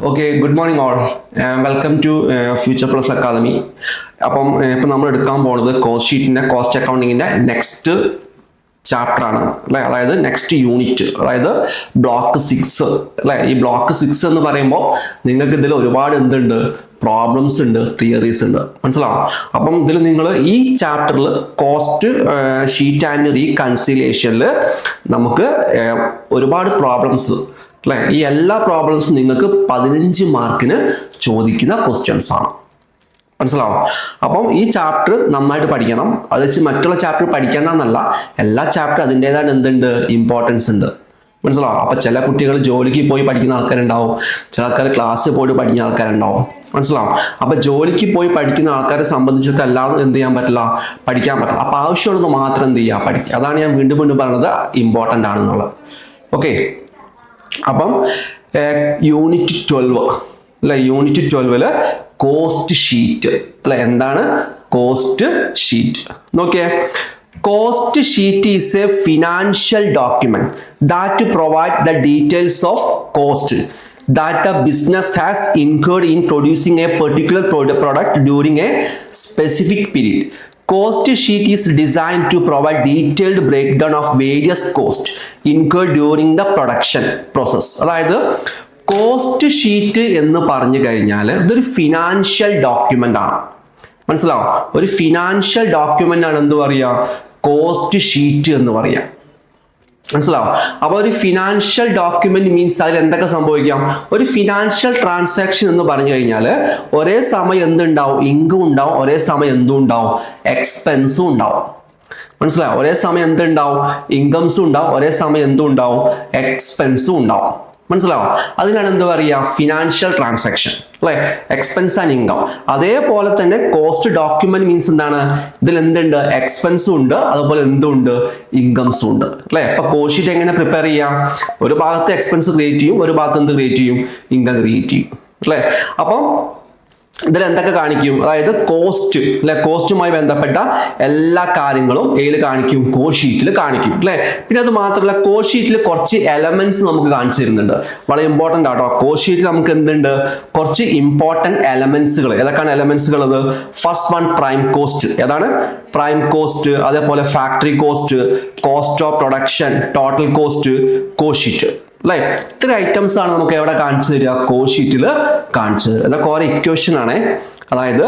Okay, good morning all. Welcome to Future Plus Academy. അപ്പം ഇപ്പം നമ്മൾ എടുക്കാൻ പോകുന്നത് കോസ്റ്റ് ഷീറ്റിൻ്റെ കോസ്റ്റ് അക്കൗണ്ടിങ്ങിൻ്റെ നെക്സ്റ്റ് ചാപ്റ്റർ ആണ് അല്ലേ, അതായത് നെക്സ്റ്റ് യൂണിറ്റ്, അതായത് ബ്ലോക്ക് 6 അല്ലേ. ഈ ബ്ലോക്ക് 6 എന്ന് പറയുമ്പോൾ നിങ്ങൾക്ക് ഇതിൽ ഒരുപാട് എന്തുണ്ട്, പ്രോബ്ലംസ് ഉണ്ട്, തിയറീസ് ഉണ്ട്, മനസ്സിലാവും. അപ്പം ഇതിൽ നിങ്ങൾ ഈ ചാപ്റ്ററിൽ കോസ്റ്റ് ഷീറ്റ് ആൻഡ് റീകൺസിലിയേഷനിൽ നമുക്ക് ഒരുപാട് പ്രോബ്ലംസ് അല്ലേ, ഈ എല്ലാ പ്രോബ്ലംസും നിങ്ങൾക്ക് 15 മാർക്കിന് ചോദിക്കുന്ന ക്വസ്റ്റ്യൻസ് ആണ്, മനസ്സിലാവും. അപ്പം ഈ ചാപ്റ്റർ നന്നായിട്ട് പഠിക്കണം. അത് വെച്ച് മറ്റുള്ള ചാപ്റ്റർ പഠിക്കണമെന്നല്ല, എല്ലാ ചാപ്റ്റർ അതിൻ്റെതായിട്ട് എന്തുണ്ട്, ഇമ്പോർട്ടൻസ് ഉണ്ട്, മനസ്സിലാവും. അപ്പം ചില കുട്ടികൾ ജോലിക്ക് പോയി പഠിക്കുന്ന ആൾക്കാരുണ്ടാവും, ചില ആൾക്കാർ ക്ലാസ്സിൽ പോയിട്ട് പഠിക്കുന്ന ആൾക്കാരുണ്ടാവും, മനസ്സിലാവും. അപ്പം ജോലിക്ക് പോയി പഠിക്കുന്ന ആൾക്കാരെ സംബന്ധിച്ചിട്ട് എല്ലാം എന്ത് ചെയ്യാൻ പറ്റില്ല, പഠിക്കാൻ പറ്റില്ല. അപ്പം ആവശ്യമുള്ളത് മാത്രം എന്ത് ചെയ്യുക, പഠിക്കുക. അതാണ് ഞാൻ വീണ്ടും വീണ്ടും പറയുന്നത് ഇമ്പോർട്ടൻ്റ് ആണെന്നുള്ളത്. ഓക്കെ, അപ്പം യൂണിറ്റ് 12 അല്ലെ, യൂണിറ്റ് 12 കോസ്റ്റ് ഷീറ്റ് അല്ലെ. എന്താണ് കോസ്റ്റ് ഷീറ്റ്? നോക്കിയേ, cost sheet is A financial document that provide the details of cost that a business has incurred in producing a particular product during a specific period. Cost sheet is designed to provide detailed breakdown of various costs incurred during the production process. അതായത് cost sheet എന്ന് പറഞ്ഞു കഴിഞ്ഞാൽ ഇതൊരു financial document ആണ്, മനസ്സിലാവും. ഒരു financial document ആണ് എന്ത് പറയുക, കോസ്റ്റ് ഷീറ്റ് എന്ന് പറയുക, മനസ്സിലാവും. അപ്പോൾ ഒരു ഫിനാൻഷ്യൽ ഡോക്യുമെന്റ് മീൻസ് അതിൽ എന്തൊക്കെ സംഭവിക്കാം, ഒരു ഫിനാൻഷ്യൽ ട്രാൻസാക്ഷൻ എന്ന് പറഞ്ഞു കഴിഞ്ഞാൽ ഒരേ സമയം എന്തുണ്ടാവും, ഇൻകം ഉണ്ടാവും, ഒരേ സമയം എന്തും ഉണ്ടാവും, എക്സ്പെൻസും ഉണ്ടാവും, മനസ്സിലാവും. ഒരേ സമയം എന്തുണ്ടാവും, ഇൻകംസും ഉണ്ടാവും, ഒരേ സമയം എന്തും ഉണ്ടാവും, എക്സ്പെൻസും ഉണ്ടാവും, മനസ്സിലാവും. അതിനാണ് എന്ത് പറയുക, ഫിനാൻഷ്യൽ ട്രാൻസാക്ഷൻ അല്ലെ, എക്സ്പെൻസ് ആൻഡ് ഇൻകം. അതേപോലെ തന്നെ കോസ്റ്റ് ഡോക്യുമെന്റ് മീൻസ് എന്താണ്, ഇതിൽ എന്തുണ്ട്, എക്സ്പെൻസും ഉണ്ട്, അതുപോലെ എന്തുണ്ട്, ഇൻകംസും ഉണ്ട് അല്ലെ. അപ്പൊ കോസ്റ്റ് ഷീറ്റ് എങ്ങനെ പ്രിപ്പയർ ചെയ്യാം, ഒരു ഭാഗത്ത് എക്സ്പെൻസ് ക്രിയേറ്റ് ചെയ്യും, ഒരു ഭാഗത്ത് എന്ത് ക്രിയേറ്റ് ചെയ്യും, ഇൻകം ക്രിയേറ്റ് ചെയ്യും അല്ലെ. അപ്പം ഇതിൽ എന്തൊക്കെ കാണിക്കും, അതായത് കോസ്റ്റ് അല്ലെ, കോസ്റ്റുമായി ബന്ധപ്പെട്ട എല്ലാ കാര്യങ്ങളും ഏതിൽ കാണിക്കും, കോസ്റ്റ് ഷീറ്റിൽ കാണിക്കും അല്ലെ. പിന്നെ അത് മാത്രമല്ല, കോസ്റ്റ് ഷീറ്റിൽ കുറച്ച് എലമെന്റ്സ് നമുക്ക് കാണിച്ചു തരുന്നുണ്ട്, വളരെ ഇമ്പോർട്ടൻ്റ് ആട്ടോ. കോസ്റ്റ് ഷീറ്റിൽ നമുക്ക് എന്തുണ്ട്, കുറച്ച് ഇമ്പോർട്ടൻറ്റ് എലമെന്റ്സുകൾ. ഏതൊക്കെയാണ് എലമെന്റ്സുകൾ? അത് ഫസ്റ്റ് വൺ പ്രൈം കോസ്റ്റ്. ഏതാണ് പ്രൈം കോസ്റ്റ്? അതേപോലെ factory cost, cost of production, total cost, cost sheet അല്ലെ. ഇത്ര ഐറ്റംസ് ആണ് നമുക്ക് എവിടെ കാണിച്ചു തരിക, കോസ്റ്റ് ഷീറ്റിൽ കാണിച്ചു തരിക. ഇതൊക്കെ ഓരോ ഇക്വേഷൻ ആണ്. അതായത്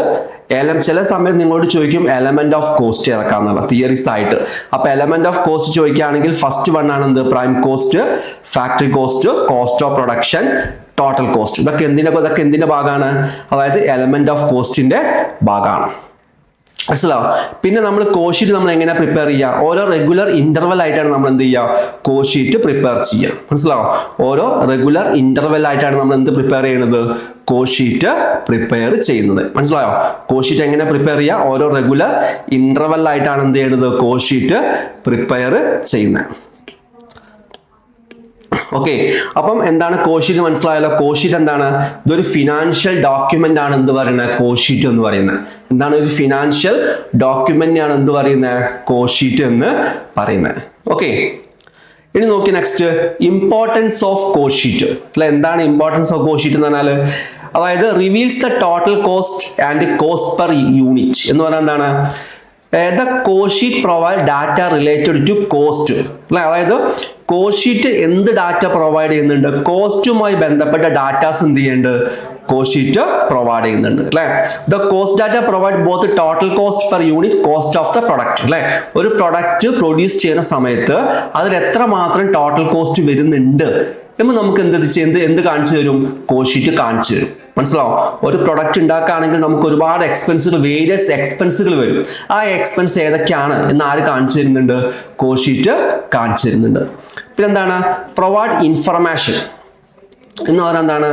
ചില സമയത്ത് നിങ്ങളോട് ചോദിക്കും എലമെന്റ് ഓഫ് കോസ്റ്റ് ഏതൊക്കെയാണെന്നുള്ള തിയറീസ് ആയിട്ട്. അപ്പൊ എലമെന്റ് ഓഫ് കോസ്റ്റ് ചോദിക്കുകയാണെങ്കിൽ ഫസ്റ്റ് വൺ ആണ് എന്ത്, prime cost, factory cost, cost of production, total cost. ഇതൊക്കെ എന്തിന്റെ ഭാഗമാണ്, അതായത് എലമെന്റ് ഓഫ് കോസ്റ്റിന്റെ ഭാഗമാണ്, മനസ്സിലാവും. പിന്നെ നമ്മൾ കോസ്റ്റ് ഷീറ്റ് നമ്മൾ എങ്ങനെ പ്രിപ്പയർ ചെയ്യുക, ഓരോ റെഗുലർ ഇന്റർവെൽ ആയിട്ടാണ് നമ്മൾ എന്ത് ചെയ്യുക, കോസ്റ്റ് ഷീറ്റ് പ്രിപ്പയർ ചെയ്യുക, മനസ്സിലാവും. ഓരോ റെഗുലർ ഇന്റർവെൽ ആയിട്ടാണ് നമ്മൾ എന്ത് പ്രിപ്പയർ ചെയ്യുന്നത്, കോസ്റ്റ് ഷീറ്റ് പ്രിപ്പയർ ചെയ്യുന്നത്, മനസ്സിലായോ. കോസ്റ്റ് ഷീറ്റ് എങ്ങനെ പ്രിപ്പയർ ചെയ്യുക, ഓരോ റെഗുലർ ഇന്റർവെൽ ആയിട്ടാണ് എന്ത് ചെയ്യുന്നത്, കോസ്റ്റ് ഷീറ്റ് പ്രിപ്പയർ ചെയ്യുന്നത്. ഓക്കെ, അപ്പം എന്താണ് കോസ്റ്റ് ഷീറ്റ് മനസ്സിലായല്ലോ. കോസ്റ്റ് ഷീറ്റ് എന്താണ്, ഇതൊരു ഫിനാൻഷ്യൽ ഡോക്യുമെന്റ് ആണ് എന്ത് പറയുന്നത്, കോസ്റ്റ് ഷീറ്റ് എന്ന് പറയുന്നത്. എന്താണ്, ഒരു ഫിനാൻഷ്യൽ ഡോക്യുമെന്റ് ആണ് എന്ത് പറയുന്നത്, കോസ്റ്റ് ഷീറ്റ് എന്ന് പറയുന്നത്. ഓക്കെ, ഇനി നോക്കി next importance of cost sheet അല്ലെ. എന്താണ് ഇമ്പോർട്ടൻസ് ഓഫ് കോസ്റ്റ് ഷീറ്റ് എന്ന് പറഞ്ഞാൽ, അതായത് reveals the total cost and cost per unit എന്ന് പറഞ്ഞാൽ എന്താണ്, the cost sheet provide data related to cost അല്ലെ. അതായത് കോസ്റ്റ് ഷീറ്റ് എന്ത് ഡാറ്റ പ്രൊവൈഡ് ചെയ്യുന്നുണ്ട്, കോസ്റ്റുമായി ബന്ധപ്പെട്ട ഡാറ്റാസ് എന്ത് ചെയ്യുന്നുണ്ട്, കോസ്റ്റ് ഷീറ്റ് പ്രൊവൈഡ് ചെയ്യുന്നുണ്ട് അല്ലെ. The cost data provide both total cost per unit, cost of the product അല്ലെ. ഒരു പ്രൊഡക്റ്റ് പ്രൊഡ്യൂസ് ചെയ്യുന്ന സമയത്ത് അതിൽ എത്ര മാത്രം ടോട്ടൽ കോസ്റ്റ് വരുന്നുണ്ട് എന്ന് നമുക്ക് എന്ത് കാണിച്ചു തരും, കോസ്റ്റ് ഷീറ്റ് കാണിച്ചു തരും, മനസ്സിലാവും. ഒരു പ്രൊഡക്റ്റ് ഉണ്ടാക്കുകയാണെങ്കിൽ നമുക്ക് ഒരുപാട് എക്സ്പെൻസുകൾ, വേരിയസ് എക്സ്പെൻസുകൾ വരും. ആ എക്സ്പെൻസ് ഏതൊക്കെയാണ് എന്ന് ആര് കാണിച്ചു തരുന്നുണ്ട്, കോസ്റ്റ് ഷീറ്റ് കാണിച്ചു തരുന്നുണ്ട്. പിന്നെ എന്താണ്, പ്രൊവൈഡ് ഇൻഫർമേഷൻ എന്ന് പറഞ്ഞാൽ എന്താണ്,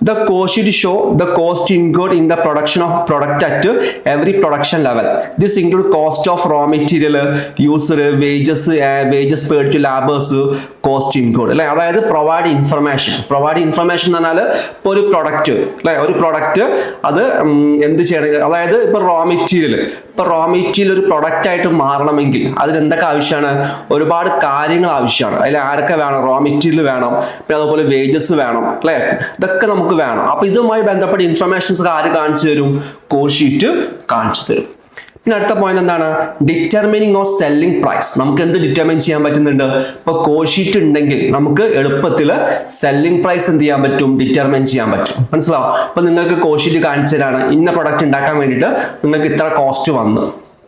the cost sheet show the cost incurred in the production of product at every production level. This include cost of raw material, user wages paid to laborers, cost incurred അല്ലെ. അതായത് provide information എന്ന് പറഞ്ഞാൽ ഇപ്പോൾ ഒരു product അല്ലെ, ഒരു product അത് എന്ത് ചെയ്യണം, അതായത് ഇപ്പൊ റോ മെറ്റീരിയൽ ഒരു പ്രൊഡക്റ്റ് ആയിട്ട് മാറണമെങ്കിൽ അതിന് എന്തൊക്കെ ആവശ്യമാണ്, ഒരുപാട് കാര്യങ്ങൾ ആവശ്യമാണ്. അതിൽ ആരൊക്കെ വേണം, റോ മെറ്റീരിയൽ വേണം, പിന്നെ അതുപോലെ വേജസ് വേണം അല്ലെ. ഇതൊക്കെ നമുക്ക് നമുക്ക് വേണം. അപ്പൊ ഇതുമായി ബന്ധപ്പെട്ട ഇൻഫർമേഷൻസ് ആര് കാണിച്ചു തരും? കോസ്റ്റ് ഷീറ്റ് കാണിച്ചു തരും. പിന്നെ അടുത്ത പോയിന്റ് എന്താണ്? Determining of selling price. നമുക്ക് എന്ത് ഡിറ്റർമിൻ ചെയ്യാൻ പറ്റുന്നുണ്ട്? ഇപ്പൊ കോസ്റ്റ് ഷീറ്റ് ഉണ്ടെങ്കിൽ നമുക്ക് എളുപ്പത്തിൽ സെല്ലിംഗ് പ്രൈസ് എന്ത് ചെയ്യാൻ പറ്റും? ഡിറ്റർമിൻ ചെയ്യാൻ പറ്റും. മനസ്സിലാവും? അപ്പൊ നിങ്ങൾക്ക് കോസ്റ്റ് ഷീറ്റ് കാണിച്ചു തരാണ്, ഇന്ന പ്രൊഡക്റ്റ് ഉണ്ടാക്കാൻ വേണ്ടിയിട്ട് നിങ്ങൾക്ക് ഇത്ര കോസ്റ്റ് വന്നു.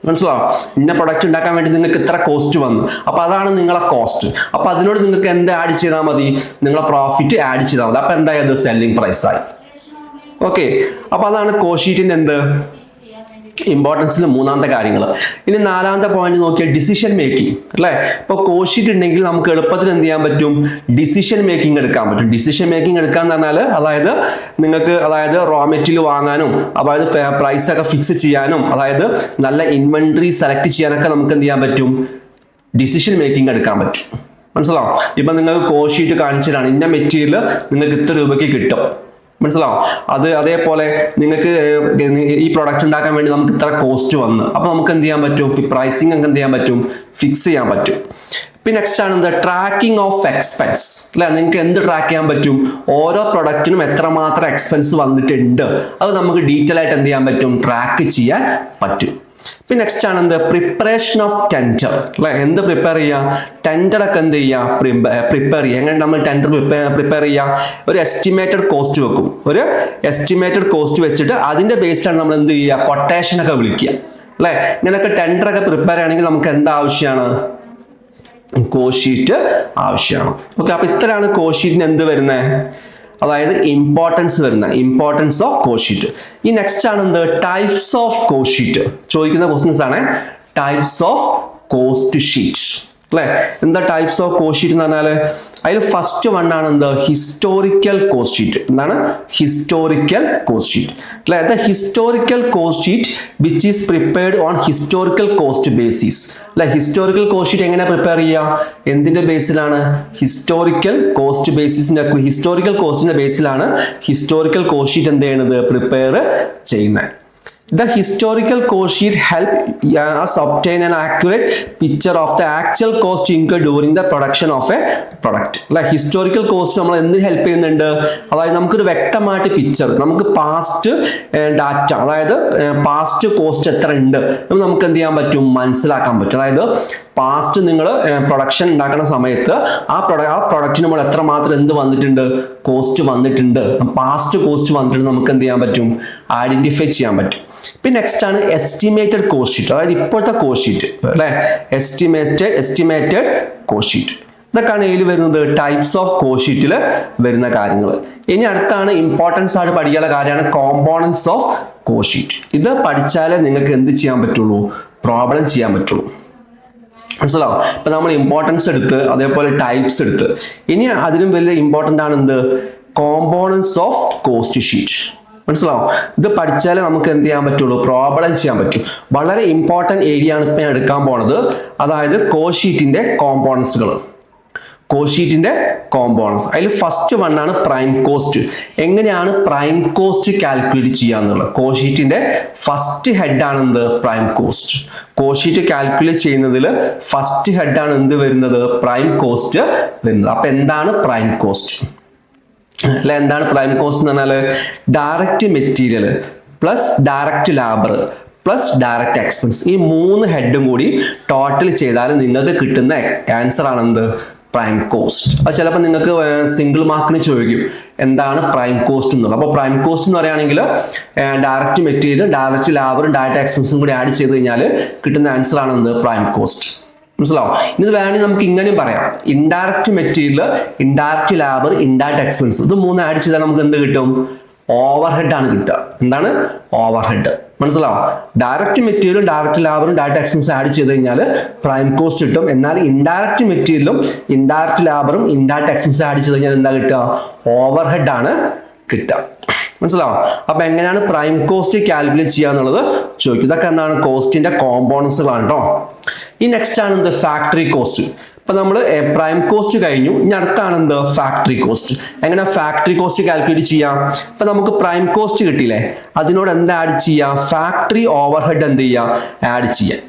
മനസ്സിലാവും? ഇന്ന പ്രൊഡക്റ്റ് ഉണ്ടാക്കാൻ വേണ്ടി നിങ്ങൾക്ക് ഇത്ര കോസ്റ്റ് വന്നു. അപ്പൊ അതാണ് നിങ്ങളെ കോസ്റ്റ്. അപ്പൊ അതിനോട് നിങ്ങൾക്ക് എന്ത് ആഡ് ചെയ്താൽ മതി? നിങ്ങളെ പ്രോഫിറ്റ് ആഡ് ചെയ്താൽ മതി. അപ്പൊ എന്തായത്? സെല്ലിംഗ് പ്രൈസ് ആയി. ഓക്കെ, അപ്പൊ അതാണ് കോസ്റ്റ് ഷീറ്റിന്റെ എന്ത് ഇമ്പോർട്ടൻസിൽ മൂന്നാമത്തെ കാര്യങ്ങൾ. ഇനി നാലാമത്തെ പോയിന്റ് നോക്കിയാൽ ഡിസിഷൻ മേക്കിംഗ് അല്ലേ. ഇപ്പോൾ കോസ്റ്റ് ഷീറ്റ് ഉണ്ടെങ്കിൽ നമുക്ക് എളുപ്പത്തിൽ എന്ത് ചെയ്യാൻ പറ്റും? ഡിസിഷൻ മേക്കിംഗ് എടുക്കാൻ പറ്റും. ഡിസിഷൻ മേക്കിംഗ് എടുക്കാന്ന് പറഞ്ഞാൽ അതായത് നിങ്ങൾക്ക് റോ മെറ്റീരിയൽ വാങ്ങാനും പ്രൈസ് ഒക്കെ ഫിക്സ് ചെയ്യാനും നല്ല ഇൻവെന്ററി സെലക്ട് ചെയ്യാനൊക്കെ നമുക്ക് എന്ത് ചെയ്യാൻ പറ്റും? ഡിസിഷൻ മേക്കിംഗ് എടുക്കാൻ പറ്റും. മനസ്സിലാവും? ഇപ്പൊ നിങ്ങൾക്ക് കോസ്റ്റ് ഷീറ്റ് കാണിച്ചതാണ്, ഇന്ന മെറ്റീരിയൽ നിങ്ങൾക്ക് ഇത്ര രൂപയ്ക്ക് കിട്ടും. മനസ്സിലാവും? അതേപോലെ നിങ്ങൾക്ക് ഈ പ്രൊഡക്റ്റ് ഉണ്ടാക്കാൻ വേണ്ടി നമുക്ക് ഇത്ര കോസ്റ്റ് വന്നു. അപ്പൊ നമുക്ക് എന്ത് ചെയ്യാൻ പറ്റും? പ്രൈസിങ് ഒക്കെ എന്ത് ചെയ്യാൻ പറ്റും? ഫിക്സ് ചെയ്യാൻ പറ്റും. പിന്നെ നെക്സ്റ്റ് ആണ് എന്താ? ട്രാക്കിംഗ് ഓഫ് എക്സ്പെൻസ് അല്ലെ. നിങ്ങൾക്ക് എന്ത് ട്രാക്ക് ചെയ്യാൻ പറ്റും? ഓരോ പ്രൊഡക്റ്റിനും എത്രമാത്രം എക്സ്പെൻസ് വന്നിട്ടുണ്ട് അത് നമുക്ക് ഡീറ്റെയിൽ ആയിട്ട് എന്ത് ചെയ്യാൻ പറ്റും? ട്രാക്ക് ചെയ്യാൻ പറ്റും. പിന്നെ നെക്സ്റ്റ് ആണ് എന്ത്? പ്രിപ്പറേഷൻ ഓഫ് ടെൻഡർ അല്ലെ. എന്ത് പ്രിപ്പയർ ചെയ്യാം? ടെൻഡർ ഒക്കെ എന്ത് ചെയ്യാം? പ്രിപ്പയർ ചെയ്യാം. എങ്ങനെ നമ്മൾ ടെൻഡർ പ്രിപ്പയർ ചെയ്യാം? ഒരു എസ്റ്റിമേറ്റഡ് കോസ്റ്റ് വെക്കും. ഒരു എസ്റ്റിമേറ്റഡ് കോസ്റ്റ് വെച്ചിട്ട് അതിന്റെ ബേസിലാണ് നമ്മൾ എന്ത് ചെയ്യുക? കൊട്ടേഷൻ ഒക്കെ വിളിക്കുക അല്ലെ. ഇങ്ങനെയൊക്കെ ടെൻഡർ ഒക്കെ പ്രിപ്പയർ ചെയ്യണമെങ്കിൽ നമുക്ക് എന്താ ആവശ്യമാണ്? കോസ്റ്റ് ഷീറ്റ് ആവശ്യമാണ്. ഓക്കെ, അപ്പൊ ഇത്രയാണ് കോസ്റ്റ് ഷീറ്റിന് എന്ത് വരുന്നത്? ഇമ്പോർട്ടൻസ് വരുന്ന ഇമ്പോർട്ടൻസ് ഓഫ് കോസ്റ്റ് ഷീറ്റ്. ഈ നെക്സ്റ്റ് ആണ് എന്ത്? ടൈപ്സ് ഓഫ് കോസ്റ്റ് ഷീറ്റ് ചോദിക്കുന്ന ക്വസ്റ്റ്യൻസ് ആണ്. ടൈപ്സ് ഓഫ് കോസ്റ്റ് ഷീറ്റ് അല്ലെ. എന്താ ടൈപ്സ് ഓഫ് കോസ്റ്റ് ഷീറ്റ് എന്ന് പറഞ്ഞാല് അതിൽ ഫസ്റ്റ് വൺ ആണ് എന്ത്? Historical cost sheet. എന്താണ്? ഹിസ്റ്റോറിക്കൽ കോസ്റ്റ് ഷീറ്റ് അല്ലെ. The historical cost sheet which is prepared on historical cost basis അല്ലെ. ഹിസ്റ്റോറിക്കൽ കോസ്റ്റ് ഷീറ്റ് എങ്ങനെ പ്രിപ്പയർ ചെയ്യുക? എന്തിന്റെ ബേസിലാണ്? ഹിസ്റ്റോറിക്കൽ കോസ്റ്റ് ബേസിസിന്റെ ഹിസ്റ്റോറിക്കൽ കോസ്റ്റിന്റെ ബേസിലാണ് ഹിസ്റ്റോറിക്കൽ കോസ്റ്റ് ഷീറ്റ് എന്ത് ചെയ്യുന്നത്? പ്രിപ്പയർ ചെയ്യുന്നത്. The historical cost sheet help us obtain an accurate picture of the actual cost incurred during the production of a product. അല്ലെ. ഹിസ്റ്റോറിക്കൽ കോസ്റ്റ് നമ്മൾ എന്ത് ഹെൽപ്പ് ചെയ്യുന്നുണ്ട്? നമുക്കൊരു വ്യക്തമായിട്ട് പിക്ചർ, നമുക്ക് പാസ്റ്റ് ഡാറ്റ പാസ്റ്റ് കോസ്റ്റ് എത്ര ഉണ്ട് നമുക്ക് എന്ത് ചെയ്യാൻ പറ്റും? മനസ്സിലാക്കാൻ പറ്റും. പാസ്റ്റ് നിങ്ങൾ പ്രൊഡക്ഷൻ ഉണ്ടാക്കുന്ന സമയത്ത് ആ പ്രൊഡക്റ്റിന് നമ്മൾ എത്രമാത്രം എന്ത് വന്നിട്ടുണ്ട്? കോസ്റ്റ് വന്നിട്ടുണ്ട്. പാസ്റ്റ് കോസ്റ്റ് വന്നിട്ടുണ്ട് നമുക്ക് എന്ത് ചെയ്യാൻ പറ്റും? ഐഡന്റിഫൈ ചെയ്യാൻ പറ്റും. പിന്നെ നെക്സ്റ്റ് ആണ് എസ്റ്റിമേറ്റഡ് കോസ്റ്റ് ഷീറ്റ്. ഇപ്പോഴത്തെ കോസ്റ്റ് ഷീറ്റ് അല്ലെ. Estimated cost sheet. ഇതൊക്കെയാണ് ഇതിൽ വരുന്നത് ടൈപ്സ് ഓഫ് കോസ്റ്റ് ഷീറ്റിൽ വരുന്ന കാര്യങ്ങൾ. ഇനി അടുത്താണ് ഇമ്പോർട്ടൻസ് ആയിട്ട് പഠിക്കാനുള്ള കാര്യമാണ് കോമ്പോണൻസ് ഓഫ് കോസ്റ്റ് ഷീറ്റ്. ഇത് പഠിച്ചാലേ നിങ്ങൾക്ക് എന്ത് ചെയ്യാൻ പറ്റുള്ളൂ? പ്രോബ്ലം ചെയ്യാൻ പറ്റുള്ളൂ. മനസ്സിലാവും? ഇപ്പൊ നമ്മൾ ഇമ്പോർട്ടൻസ് എടുത്ത് അതേപോലെ ടൈപ്സ് എടുത്ത് ഇനി അതിലും വലിയ ഇമ്പോർട്ടൻ്റ് ആണ് എന്ത്? Components of cost sheet. മനസ്സിലാവും? ഇത് പഠിച്ചാലേ നമുക്ക് എന്ത് ചെയ്യാൻ പറ്റുള്ളൂ? പ്രോബ്ലം ചെയ്യാൻ പറ്റും. വളരെ ഇമ്പോർട്ടൻറ്റ് ഏരിയ ആണ് ഇപ്പൊ ഞാൻ എടുക്കാൻ പോണത്. കോസ്റ്റ് ഷീറ്റിന്റെ കോമ്പോണൻസുകൾ. കോസ്റ്റ് ഷീറ്റിന്റെ കോമ്പോണൻസ് അതിൽ ഫസ്റ്റ് വൺ ആണ് പ്രൈം കോസ്റ്റ്. എങ്ങനെയാണ് പ്രൈം കോസ്റ്റ് കാൽക്കുലേറ്റ് ചെയ്യാന്നുള്ളത്? കോസ്റ്റ് ഷീറ്റിന്റെ ഫസ്റ്റ് ഹെഡ് ആണ് എന്ത്? Prime cost. Cost sheet calculate ചെയ്യുന്നതിൽ ഫസ്റ്റ് ഹെഡ് ആണ് എന്ത് വരുന്നത്? പ്രൈം കോസ്റ്റ് വരുന്നത്. അപ്പൊ എന്താണ് പ്രൈം കോസ്റ്റ് അല്ലെ? എന്താണ് പ്രൈം കോസ്റ്റ് എന്ന് പറഞ്ഞാൽ direct material plus direct labour plus direct expense, ഈ മൂന്ന് ഹെഡും കൂടി ടോട്ടൽ ചെയ്താൽ നിങ്ങൾക്ക് കിട്ടുന്ന ആൻസർ ആണ് എന്ത്? Prime cost. അത് ചിലപ്പോൾ നിങ്ങൾക്ക് സിംഗിൾ മാർക്കിന് ചോദിക്കും എന്താണ് പ്രൈം കോസ്റ്റ് എന്നുള്ളത്. അപ്പോൾ പ്രൈം കോസ്റ്റ് എന്ന് പറയുകയാണെങ്കിൽ ഡയറക്റ്റ് മെറ്റീരിയൽ ഡയറക്റ്റ് ലാബറും ഡയറക്റ്റ് എക്സ്പെൻസും കൂടി ആഡ് ചെയ്ത് കഴിഞ്ഞാൽ കിട്ടുന്ന ആൻസർ ആണ് എന്ത്? Prime cost. മനസ്സിലാവും? ഇത് വേണമെങ്കിൽ നമുക്ക് ഇങ്ങനെയും പറയാം. Indirect material, indirect labour, indirect expense, ഇത് മൂന്ന് ആഡ് ചെയ്താൽ നമുക്ക് എന്ത് കിട്ടും? ഓവർ ഹെഡ് ആണ് കിട്ടുക. എന്താണ്? Over head. മനസ്സിലാവും? ഡയറക്റ്റ് മെറ്റീരിയലും ഡയറക്റ്റ് ലാബറും ഡയറക്റ്റ് എക്സ്പെൻസ് ആഡ് ചെയ്ത് കഴിഞ്ഞാൽ പ്രൈം കോസ്റ്റ് കിട്ടും. എന്നാൽ ഇൻഡയറക്റ്റ് മെറ്റീരിയലും ഇൻഡയറക്റ്റ് ലാബറും ഇൻഡയറക്റ്റ് എക്സ്പെൻസ് ആഡ് ചെയ്ത് കഴിഞ്ഞാൽ എന്താ കിട്ടുക? ഓവർ ഹെഡ് ആണ് കിട്ടുക. മനസ്സിലാവും? അപ്പൊ എങ്ങനെയാണ് പ്രൈം കോസ്റ്റ് കാൽക്കുലേറ്റ് ചെയ്യുക എന്നുള്ളത് ചോദിക്കും. ഇതൊക്കെ എന്താണ്? കോസ്റ്റിന്റെ കോമ്പോണൻസുകളാണ് കേട്ടോ. ഈ നെക്സ്റ്റ് ആണ് എന്ത്? Factory cost. ഇപ്പൊ നമ്മൾ പ്രൈം കോസ്റ്റ് കഴിഞ്ഞു. ഇനി അടുത്താണ് എന്ത്? Factory cost. എങ്ങനെ ഫാക്ടറി കോസ്റ്റ് കാൽക്കുലേറ്റ് ചെയ്യാം? ഇപ്പൊ നമുക്ക് പ്രൈം കോസ്റ്റ് കിട്ടിയില്ലേ, അതിനോട് എന്താ ആഡ് ചെയ്യാം? ഫാക്ടറി ഓവർ ഹെഡ് എന്ത് ചെയ്യാം? ആഡ് ചെയ്യാം.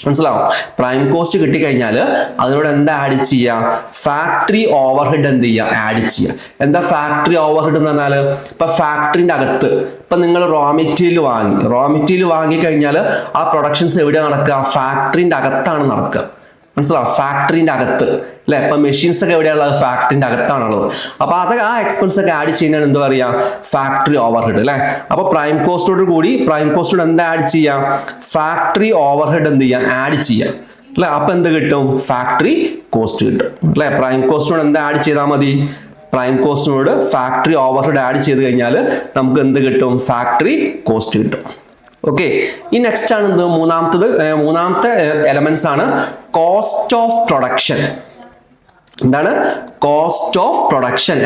മനസ്സിലാവും? പ്രൈം കോസ്റ്റ് കിട്ടിക്കഴിഞ്ഞാൽ അതിനോട് എന്താ ആഡ് ചെയ്യുക? ഫാക്ടറി ഓവർഹെഡ് എന്ത് ചെയ്യുക? ആഡ് ചെയ്യുക. എന്താ ഫാക്ടറി ഓവർഹെഡ് എന്ന് പറഞ്ഞാൽ, ഇപ്പൊ ഫാക്ടറിന്റെ അകത്ത് ഇപ്പൊ നിങ്ങൾ റോ മെറ്റീരിയൽ വാങ്ങിക്കഴിഞ്ഞാൽ ആ പ്രൊഡക്ഷൻസ് എവിടെയാണ് നടക്കുക? ഫാക്ടറിന്റെ അകത്താണ് നടക്കുക. മനസ്സിലാവും? ഫാക്ടറിന്റെ അകത്ത് അല്ലെ? ഇപ്പൊ മെഷീൻസ് ഒക്കെ എവിടെയുള്ളത്? ഫാക്ടറിന്റെ അകത്താണുള്ളത്. അപ്പൊ അത് ആ എക്സ്പെൻസ് ഒക്കെ ആഡ് ചെയ്യുന്നതാണ് എന്താ പറയാ? ഫാക്ടറി ഓവർഹെഡ് അല്ലെ? അപ്പൊ പ്രൈം കോസ്റ്റോട് എന്താ ആഡ് ചെയ്യാം? ഫാക്ടറി ഓവർഹെഡ് എന്ത് ചെയ്യാം? ആഡ് ചെയ്യാം അല്ലെ? അപ്പൊ എന്ത് കിട്ടും? ഫാക്ടറി കോസ്റ്റ് കിട്ടും അല്ലെ? പ്രൈം കോസ്റ്റിനോട് എന്താ ആഡ് ചെയ്താൽ മതി? പ്രൈം കോസ്റ്റിനോട് ഫാക്ടറി ഓവർഹെഡ് ആഡ് ചെയ്ത് കഴിഞ്ഞാൽ നമുക്ക് എന്ത് കിട്ടും? ഫാക്ടറി കോസ്റ്റ് കിട്ടും. ഓക്കെ, ഈ നെക്സ്റ്റ് ആണ് എന്ത്? മൂന്നാമത്തെ എലമെന്റ്സ് ആണ് കോസ്റ്റ് ഓഫ് പ്രൊഡക്ഷൻ. എന്താണ് കോസ്റ്റ് ഓഫ് പ്രൊഡക്ഷൻ?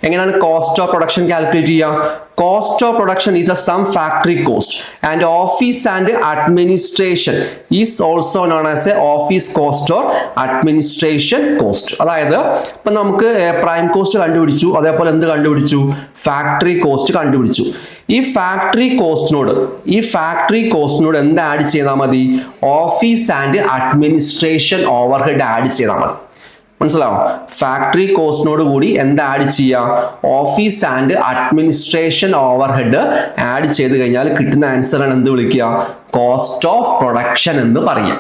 എങ്ങനെയാണ് കോസ്റ്റ് ഓഫ് പ്രൊഡക്ഷൻ കാൽക്കുലേറ്റ് ചെയ്യുക? Cost of production is a sum factory cost and office and administration is also known as a office cost or administration cost. അതായത് ഇപ്പൊ നമുക്ക് prime cost കണ്ടുപിടിച്ചു, അതേപോലെ എന്ത് കണ്ടുപിടിച്ചു? Factory cost കണ്ടുപിടിച്ചു. ഈ ഫാക്ടറി കോസ്റ്റിനോട് എന്ത് ആഡ് ചെയ്താൽ മതി? Office and administration overhead add ചെയ്താൽ മതി. മനസ്സിലാവും? ഫാക്ടറി കോസ്റ്റിനോട് കൂടി എന്താ ആഡ് ചെയ്യുക? Office and administration overhead add ചെയ്ത് കഴിഞ്ഞാൽ കിട്ടുന്ന ആൻസറാണ് എന്ത് വിളിക്കുക? കോസ്റ്റ് ഓഫ് പ്രൊഡക്ഷൻ എന്ന് പറയാം.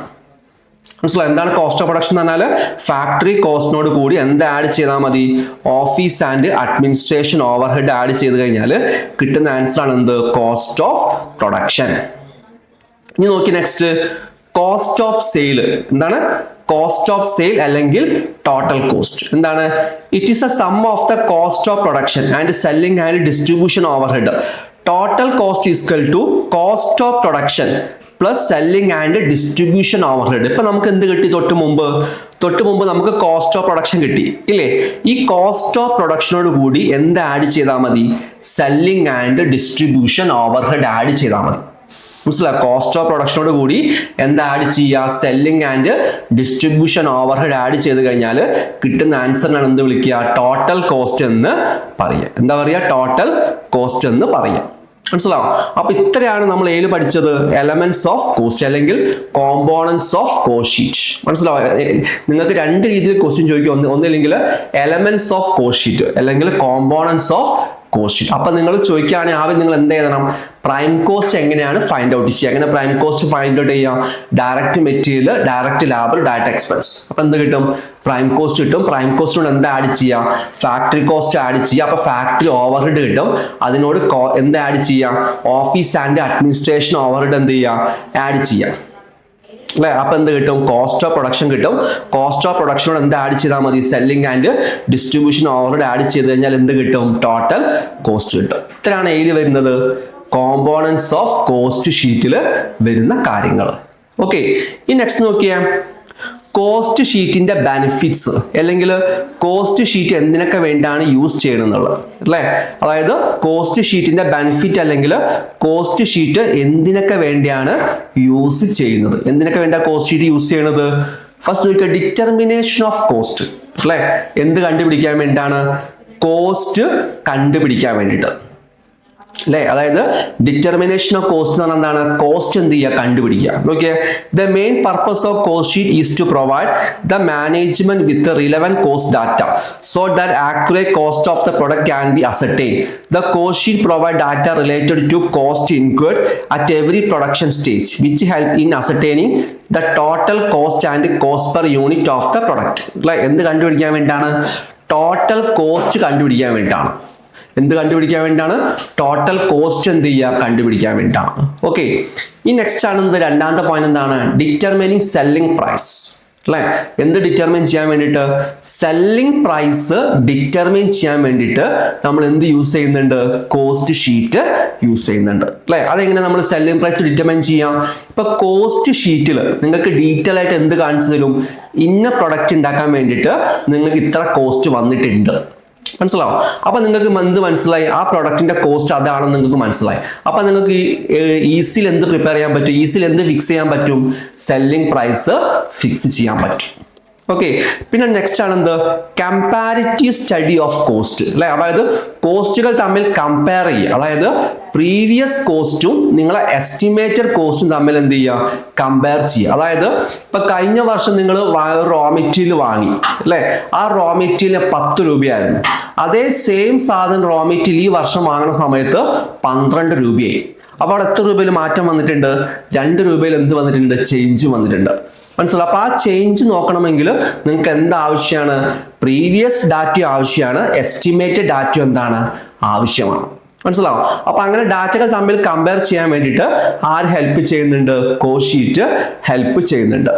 മനസ്സിലാവും? എന്താണ് കോസ്റ്റ് ഓഫ് പ്രൊഡക്ഷൻ എന്ന് പറഞ്ഞാൽ ഫാക്ടറി കോസ്റ്റിനോട് കൂടി എന്താ ആഡ് ചെയ്താൽ മതി? Office and administration overhead add ചെയ്ത് കഴിഞ്ഞാൽ കിട്ടുന്ന ആൻസറാണ് എന്ത്? Cost of production. ഇനി നോക്കി നെക്സ്റ്റ് കോസ്റ്റ് ഓഫ് സെയിൽ. എന്താണ് കോസ്റ്റ് ഓഫ് സെയിൽ അല്ലെങ്കിൽ ടോട്ടൽ കോസ്റ്റ്? എന്താണ്? It is a sum of the cost of production and selling and distribution overhead. Total cost equal to cost of production plus selling and distribution overhead. ഇപ്പൊ നമുക്ക് എന്ത് കിട്ടി? തൊട്ട് മുമ്പ് നമുക്ക് cost of production കിട്ടി ഇല്ലേ? ഈ കോസ്റ്റ് ഓഫ് പ്രൊഡക്ഷനോട് കൂടി എന്ത് ആഡ് ചെയ്താൽ മതി? Selling and distribution overhead add ചെയ്താൽ മതി. മനസ്സിലാവും? കോസ്റ്റ് ഓഫ് പ്രൊഡക്ഷനോട് കൂടി എന്താ ആഡ് ചെയ്യുക? Selling and distribution overhead add ചെയ്ത് കഴിഞ്ഞാൽ കിട്ടുന്ന ആൻസറിനാണ് എന്ത് വിളിക്കുക? ടോട്ടൽ കോസ്റ്റ് എന്ന് പറയുക. എന്താ പറയുക? ടോട്ടൽ കോസ്റ്റ് എന്ന് പറയുക. മനസ്സിലാവും? അപ്പൊ ഇത്രയാണ് നമ്മൾ ഏത് പഠിച്ചത്? എലമെന്റ്സ് ഓഫ് കോസ്റ്റ് അല്ലെങ്കിൽ കോമ്പോണൻസ് ഓഫ് കോസ്റ്റ് ഷീറ്റ്. മനസ്സിലാവും? നിങ്ങൾക്ക് രണ്ട് രീതിയിൽ ക്വസ്റ്റ്യൻ ചോദിക്കും. ഒന്നില്ലെങ്കിൽ എലമെന്റ്സ് ഓഫ് കോസ്റ്റ് ഷീറ്റ് അല്ലെങ്കിൽ കോമ്പോണൻസ് ഓഫ് കോസ്റ്റ് ഷീറ്റ്. അപ്പൊ നിങ്ങൾ ചോദിക്കുകയാണെങ്കിൽ ആദ്യം നിങ്ങൾ എന്ത് ചെയ്യണം? പ്രൈം കോസ്റ്റ് എങ്ങനെയാണ് ഫൈൻഡ് ഔട്ട് ചെയ്യുക? എങ്ങനെ പ്രൈം കോസ്റ്റ് ഫൈൻഡ് ഔട്ട് ചെയ്യാം? Direct material, direct labour, direct expense. അപ്പൊ എന്ത് കിട്ടും? പ്രൈം കോസ്റ്റ് കിട്ടും. പ്രൈം കോസ്റ്റിനോട് എന്താ ആഡ് ചെയ്യാം? ഫാക്ടറി കോസ്റ്റ് ആഡ് ചെയ്യുക. അപ്പൊ ഫാക്ടറി ഓവർഹെഡ് കിട്ടും. അതിനോട് എന്ത് ആഡ് ചെയ്യാം? ഓഫീസ് ആൻഡ് അഡ്മിനിസ്ട്രേഷൻ ഓവർഹെഡ് എന്ത് ചെയ്യാം? ആഡ് ചെയ്യാം അല്ലെ? അപ്പൊ എന്ത് കിട്ടും? കോസ്റ്റ് ഓഫ് പ്രൊഡക്ഷൻ കിട്ടും. കോസ്റ്റ് ഓഫ് പ്രൊഡക്ഷനോട് എന്ത് ആഡ് ചെയ്താൽ മതി? Selling and distribution overhead add ചെയ്ത് കഴിഞ്ഞാൽ എന്ത് കിട്ടും? ടോട്ടൽ കോസ്റ്റ് കിട്ടും. ഇത്രയാണ് ഏതിൽ വരുന്നത്? കോമ്പോണൻസ് ഓഫ് കോസ്റ്റ് ഷീറ്റിൽ വരുന്ന കാര്യങ്ങൾ. ഓക്കെ, ഈ നെക്സ്റ്റ് നോക്കിയേ. കോസ്റ്റ് ഷീറ്റിന്റെ ബെനിഫിറ്റ്സ് അല്ലെങ്കിൽ കോസ്റ്റ് ഷീറ്റ് എന്തിനൊക്കെ വേണ്ടിയാണ് യൂസ് ചെയ്യണമെന്നുള്ളത് അല്ലേ? അതായത് കോസ്റ്റ് ഷീറ്റിന്റെ ബെനിഫിറ്റ് അല്ലെങ്കിൽ കോസ്റ്റ് ഷീറ്റ് എന്തിനൊക്കെ വേണ്ടിയാണ് യൂസ് ചെയ്യുന്നത്? എന്തിനൊക്കെ വേണ്ടിയാണ് കോസ്റ്റ് ഷീറ്റ് യൂസ് ചെയ്യുന്നത്? ഫസ്റ്റ് നോക്കുക, ഡിറ്റർമിനേഷൻ ഓഫ് കോസ്റ്റ് അല്ലേ? എന്ത് കണ്ടുപിടിക്കാൻ വേണ്ടിയിട്ടാണ്? കോസ്റ്റ് കണ്ടുപിടിക്കാൻ വേണ്ടിയിട്ട് അല്ലേ? അതായത് ഡിറ്റർമിനേഷൻ ഓഫ് കോസ്റ്റ് എന്ന് പറഞ്ഞാൽ എന്താണ്? കോസ്റ്റ് എന്ത് ചെയ്യുക? കണ്ടുപിടിക്കുക. നോക്കിയേ, the main purpose of cost sheet is to provide the management with relevant cost data so that accurate cost of the product can be ascertain. The cost sheet provide data related to cost incurred at every production stage which help in ascertaining the total cost and cost per unit of the product. അല്ലെ? എന്ത് കണ്ടുപിടിക്കാൻ വേണ്ടിയിട്ടാണ്? Total cost കണ്ടുപിടിക്കാൻ വേണ്ടിയിട്ടാണ്. എന്ത് കണ്ടുപിടിക്കാൻ വേണ്ടിയിട്ടാണ്? Total cost എന്ത് ചെയ്യുക? കണ്ടുപിടിക്കാൻ വേണ്ടിയിട്ടാണ്. ഓക്കെ, ഈ നെക്സ്റ്റ് ആണ് രണ്ടാമത്തെ പോയിന്റ്. എന്താണ്? ഡിറ്റർമിനിങ് സെല്ലിംഗ് പ്രൈസ് അല്ലെ? എന്ത് ഡിറ്റർമിൻ ചെയ്യാൻ വേണ്ടിയിട്ട്? സെല്ലിംഗ് പ്രൈസ് ഡിറ്റർമിൻ ചെയ്യാൻ വേണ്ടിയിട്ട് നമ്മൾ എന്ത് യൂസ് ചെയ്യുന്നുണ്ട്? കോസ്റ്റ് ഷീറ്റ് യൂസ് ചെയ്യുന്നുണ്ട് അല്ലെ? അതെങ്ങനെ നമ്മൾ സെല്ലിംഗ് പ്രൈസ് ഡിറ്റർമിൻ ചെയ്യാം? ഇപ്പൊ കോസ്റ്റ് ഷീറ്റിൽ നിങ്ങൾക്ക് ഡീറ്റെയിൽ ആയിട്ട് എന്ത് കാണിച്ചു തരും? ഇന്ന പ്രൊഡക്റ്റ് ഉണ്ടാക്കാൻ വേണ്ടിയിട്ട് നിങ്ങൾക്ക് ഇത്ര കോസ്റ്റ് വന്നിട്ടുണ്ട്. മനസ്സിലാവും? അപ്പൊ നിങ്ങൾക്ക് എന്ത് മനസ്സിലായി? ആ പ്രൊഡക്റ്റിന്റെ കോസ്റ്റ് അതാണെന്ന് നിങ്ങൾക്ക് മനസ്സിലായി. അപ്പൊ നിങ്ങൾക്ക് ഈസിൽ എന്ത് പ്രിപ്പയർ ചെയ്യാൻ പറ്റും? ഈസിൽ എന്ത് ഫിക്സ് ചെയ്യാൻ പറ്റും? സെല്ലിംഗ് പ്രൈസ് ഫിക്സ് ചെയ്യാൻ പറ്റും. ഓക്കെ, പിന്നെ നെക്സ്റ്റ് ആണ് എന്ത്, കമ്പാരിറ്റീവ് സ്റ്റഡി ഓഫ് കോസ്റ്റ് അല്ലെ. അതായത് കോസ്റ്റുകൾ തമ്മിൽ കമ്പയർ ചെയ്യുക, അതായത് പ്രീവിയസ് കോസ്റ്റും നിങ്ങളെ എസ്റ്റിമേറ്റഡ് കോസ്റ്റും തമ്മിൽ എന്ത് ചെയ്യുക, കമ്പയർ ചെയ്യുക. അതായത് ഇപ്പൊ കഴിഞ്ഞ വർഷം നിങ്ങൾ റോ മെറ്റീരിയൽ വാങ്ങി അല്ലെ, ആ റോ മെറ്റീരിയൽ 10 രൂപയായിരുന്നു. അതേ സെയിം സാധനം റോ മെറ്റീരിയൽ ഈ വർഷം വാങ്ങുന്ന സമയത്ത് 12 രൂപയായി. അപ്പോൾ അവിടെ എത്ര രൂപയിൽ മാറ്റം വന്നിട്ടുണ്ട്, 2 രൂപയിൽ എന്ത് വന്നിട്ടുണ്ട്, ചേഞ്ച് വന്നിട്ടുണ്ട്. മനസ്സിലാവും. അപ്പൊ ആ ചേഞ്ച് നോക്കണമെങ്കിൽ നിങ്ങൾക്ക് എന്താവശ്യമാണ്, പ്രീവിയസ് ഡാറ്റ ആവശ്യമാണ്, എസ്റ്റിമേറ്റഡ് ഡാറ്റ എന്താണ്, ആവശ്യമാണ്. മനസ്സിലാവും. അപ്പൊ അങ്ങനെ ഡാറ്റകൾ തമ്മിൽ കമ്പയർ ചെയ്യാൻ വേണ്ടിയിട്ട് ആര് ഹെൽപ്പ് ചെയ്യുന്നുണ്ട്, കോസ്റ്റ് ഷീറ്റ് ഹെൽപ്പ് ചെയ്യുന്നുണ്ട്.